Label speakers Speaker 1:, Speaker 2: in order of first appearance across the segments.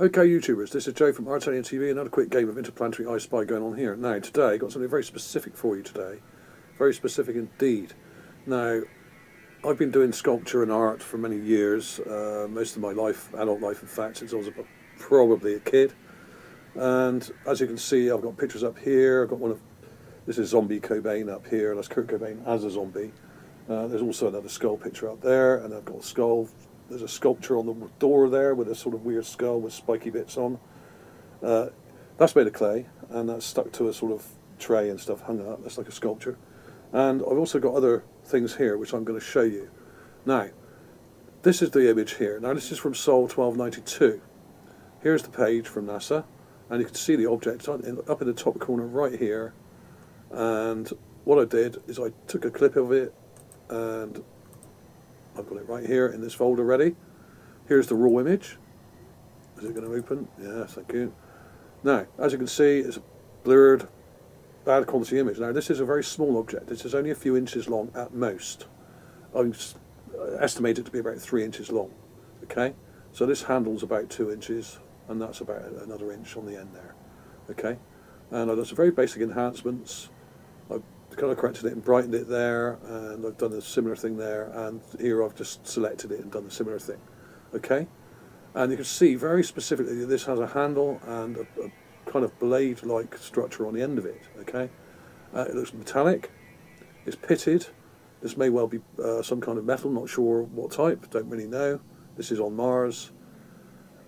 Speaker 1: Okay, YouTubers, this is Joe from ArtAlienTV. Another quick game of Interplanetary I Spy going on here. Now, today, I've got something very specific for you today. Very specific indeed. Now, I've been doing sculpture and art for many years, most of my life, adult life in fact, since I was probably a kid. And as you can see, I've got pictures up here. I've got one of, this is Zombie Cobain up here. That's Kurt Cobain as a zombie. There's also another skull picture up there, and I've got a skull. There's a sculpture on the door there with a sort of weird skull with spiky bits on. That's made of clay, and that's stuck to a sort of tray and stuff hung up. That's like a sculpture. And I've also got other things here which I'm going to show you. Now, this is the image here. Now, this is from Sol 1292. Here's the page from NASA, and you can see the object up in the top corner right here. And what I did is I took a clip of it, and I've got it right here in this folder ready. Here's the raw image. Is it going to open? Yes, thank you. Now, as you can see, it's a blurred, bad quality image. Now, this is a very small object. This is only a few inches long at most. I estimate it to be about 3 inches long. Okay? So this handle's about 2 inches, and that's about another inch on the end there. Okay? And I've done some very basic enhancements. I've kind of corrected it and brightened it there, and I've done a similar thing there, and here I've just selected it and done a similar thing. Okay? And you can see very specifically that this has a handle and a kind of blade-like structure on the end of it. Okay? It looks metallic, it's pitted. This may well be some kind of metal, not sure what type, don't really know. This is on Mars.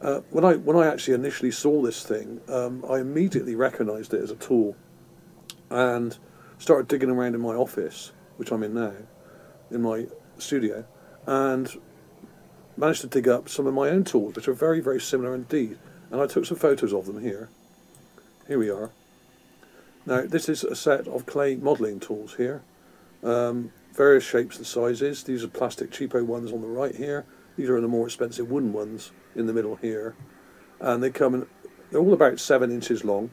Speaker 1: When I actually initially saw this thing, I immediately recognised it as a tool, and started digging around in my office, which I'm in now, in my studio, and managed to dig up some of my own tools, which are very, very similar indeed. And I took some photos of them here. Here we are. Now, this is a set of clay modelling tools here, various shapes and sizes. These are plastic cheapo ones on the right here. These are the more expensive wooden ones in the middle here. And they come in, they're all about 7 inches long,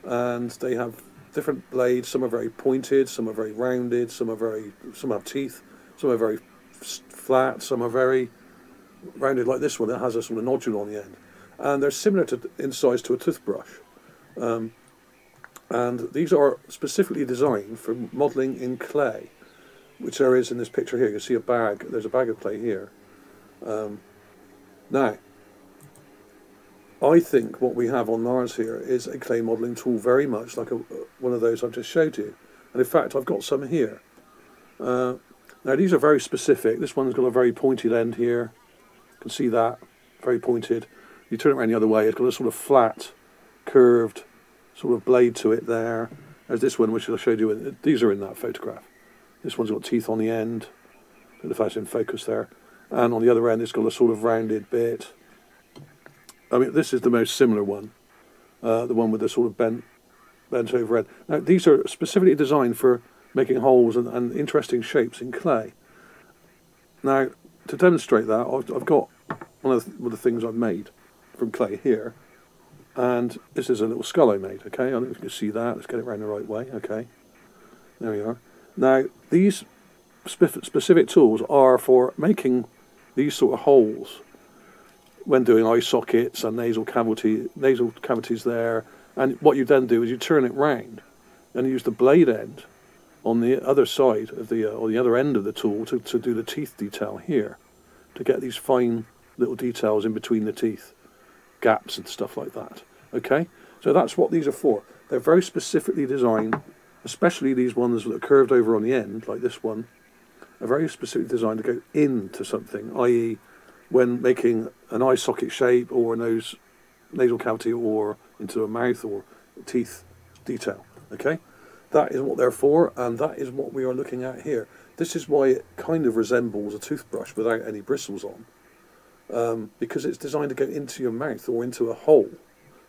Speaker 1: and they have different blades. Some are very pointed, some are very rounded, some have teeth, some are very flat, some are very rounded like this one that has a sort of nodule on the end. And they're similar in size to a toothbrush. And these are specifically designed for modelling in clay, which there is in this picture here. You can see a bag, there's a bag of clay here. Now, I think what we have on Mars here is a clay modelling tool, very much like one of those I've just showed you. And in fact, I've got some here. Now, these are very specific. This one's got a very pointed end here. You can see that, very pointed. You turn it around the other way, it's got a sort of flat, curved sort of blade to it there. There's this one, which I showed you. These are in that photograph. This one's got teeth on the end. I don't know if that's in focus there. And on the other end, it's got a sort of rounded bit. I mean, this is the most similar one, the one with the sort of bent over end. Now, these are specifically designed for making holes and interesting shapes in clay. Now, to demonstrate that, I've got one of the things I've made from clay here, and this is a little skull I made. Okay, I don't know if you can see that. Let's get it around the right way. Okay, there we are. Now, these specific tools are for making these sort of holes when doing eye sockets and nasal cavities there. And what you then do is you turn it round and use the blade end on the other side of the or the other end of the tool to do the teeth detail here, to get these fine little details in between the teeth, gaps and stuff like that. Okay, so that's what these are for. They're very specifically designed, especially these ones that are curved over on the end, like this one, are very specifically designed to go into something, i.e. when making an eye socket shape or a nasal cavity or into a mouth or teeth detail. Okay, that is what they're for, and that is what we are looking at here. This is why it kind of resembles a toothbrush without any bristles on, because it's designed to go into your mouth or into a hole,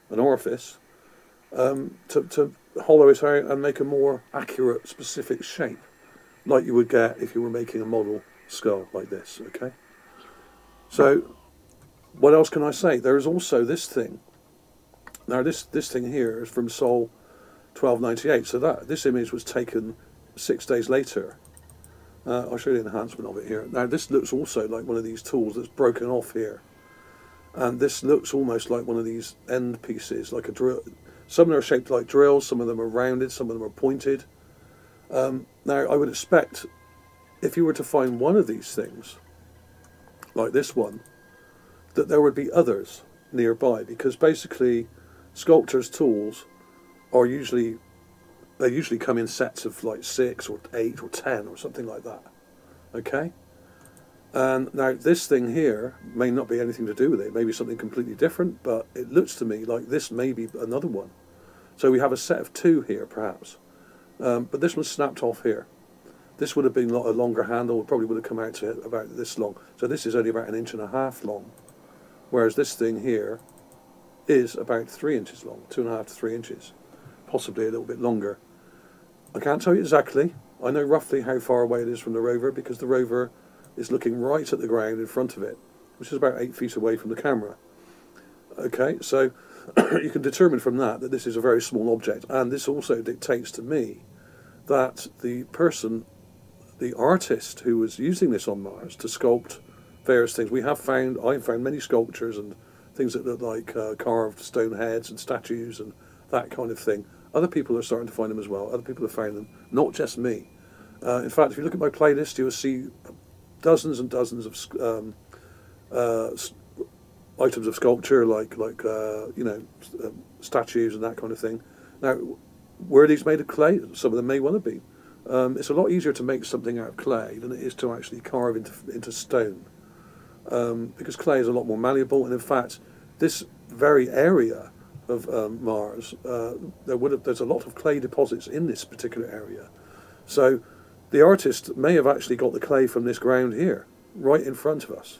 Speaker 1: an orifice, to hollow it out and make a more accurate, specific shape, like you would get if you were making a model skull like this. Okay. So, what else can I say? There is also this thing. Now, this thing here is from Sol 1298. So this image was taken 6 days later. I'll show you the enhancement of it here. Now, this looks also like one of these tools that's broken off here. And this looks almost like one of these end pieces, like a drill. Some of them are shaped like drills, some of them are rounded, some of them are pointed. Now, I would expect if you were to find one of these things, like this one, that there would be others nearby, because basically sculptors' tools are usually come in sets of like 6 or 8 or 10 or something like that. Okay? And now this thing here may not be anything to do with it, maybe something completely different, but it looks to me like this may be another one. So we have a set of 2 here perhaps, but this one's snapped off here. This would have been a longer handle, it probably would have come out to about this long. So this is only about 1.5 inches long, whereas this thing here is about 3 inches long, 2.5 to 3 inches, possibly a little bit longer. I can't tell you exactly. I know roughly how far away it is from the rover, because the rover is looking right at the ground in front of it, which is about 8 feet away from the camera. Okay, so you can determine from that that this is a very small object, and this also dictates to me that the person, the artist who was using this on Mars to sculpt various things, I've found many sculptures and things that look like carved stone heads and statues and that kind of thing. Other people are starting to find them as well. Other people have found them, not just me. In fact, if you look at my playlist, you will see dozens and dozens of items of sculpture, like you know, statues and that kind of thing. Now, were these made of clay? Some of them may well have been. It's a lot easier to make something out of clay than it is to actually carve into stone, because clay is a lot more malleable. And in fact, this very area of Mars, there's a lot of clay deposits in this particular area. So the artist may have actually got the clay from this ground here, right in front of us,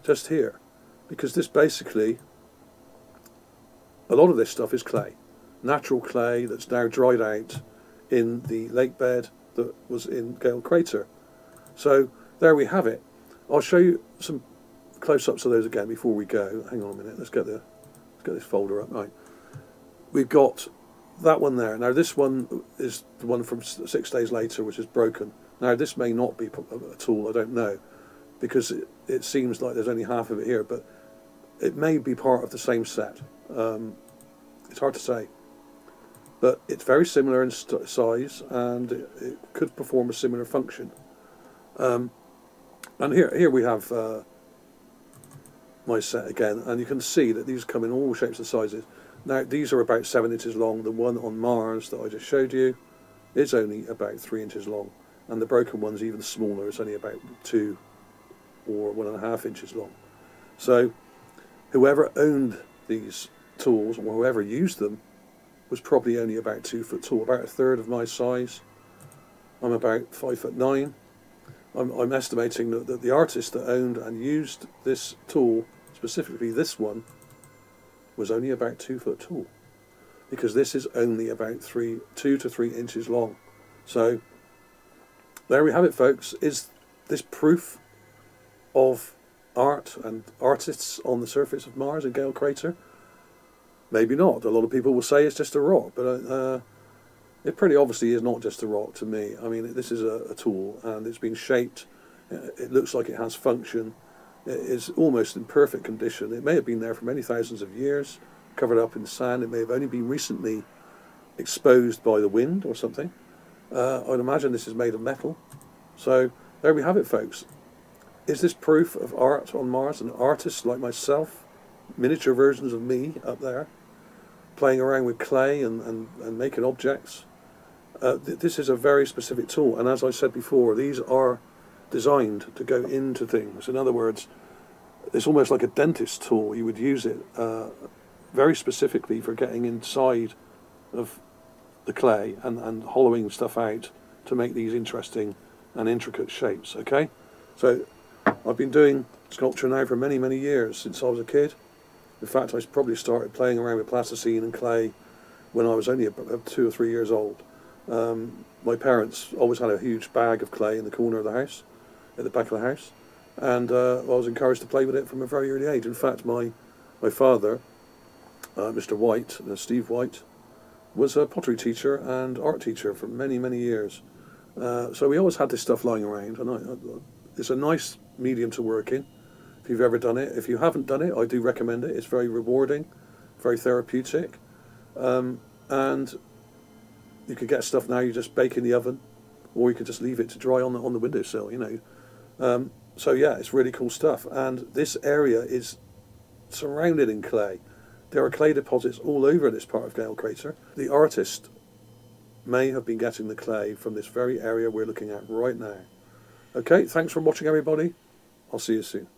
Speaker 1: just here, because this basically, a lot of this stuff is clay, natural clay that's now dried out in the lake bed that was in Gale Crater. So there we have it. I'll show you some close-ups of those again before we go. Hang on a minute, let's get this folder up. Right, we've got that one there. Now this one is the one from 6 days later, which is broken. Now this may not be a tool, I don't know, because it seems like there's only half of it here, but it may be part of the same set. It's hard to say, but it's very similar in size, and it could perform a similar function. And here we have my set again, and you can see that these come in all shapes and sizes. Now these are about 7 inches long. The one on Mars that I just showed you is only about 3 inches long, and the broken one's even smaller. It's only about 2 or 1.5 inches long. So whoever owned these tools, or whoever used them, was probably only about 2 foot tall, about 1/3 of my size. I'm about 5'9". I'm estimating that the artist that owned and used this tool, specifically this one, was only about 2 foot tall, because this is only about 2 to 3 inches long. So there we have it, folks. Is this proof of art and artists on the surface of Mars and Gale Crater? Maybe not. A lot of people will say it's just a rock, but it pretty obviously is not just a rock to me. I mean, this is a tool, and it's been shaped. It looks like it has function. It is almost in perfect condition. It may have been there for many thousands of years, covered up in sand. It may have only been recently exposed by the wind or something. I'd imagine this is made of metal. So there we have it, folks. Is this proof of art on Mars and artists like myself, miniature versions of me up there, playing around with clay and making objects? This is a very specific tool, and as I said before, these are designed to go into things. In other words, it's almost like a dentist tool. You would use it very specifically for getting inside of the clay and hollowing stuff out to make these interesting and intricate shapes. Okay, so I've been doing sculpture now for many, many years, since I was a kid. In fact, I probably started playing around with plasticine and clay when I was only about 2 or 3 years old. My parents always had a huge bag of clay in the corner of the house, at the back of the house, and I was encouraged to play with it from a very early age. In fact, my father, Mr. White, Steve White, was a pottery teacher and art teacher for many, many years. So we always had this stuff lying around, and it's a nice medium to work in, if you've ever done it. If you haven't done it, I do recommend it. It's very rewarding, very therapeutic, and you could get stuff now you just bake in the oven, or you could just leave it to dry on the windowsill, you know. So yeah, it's really cool stuff. And this area is surrounded in clay. There are clay deposits all over this part of Gale Crater. The artist may have been getting the clay from this very area we're looking at right now. Okay, thanks for watching, everybody. I'll see you soon.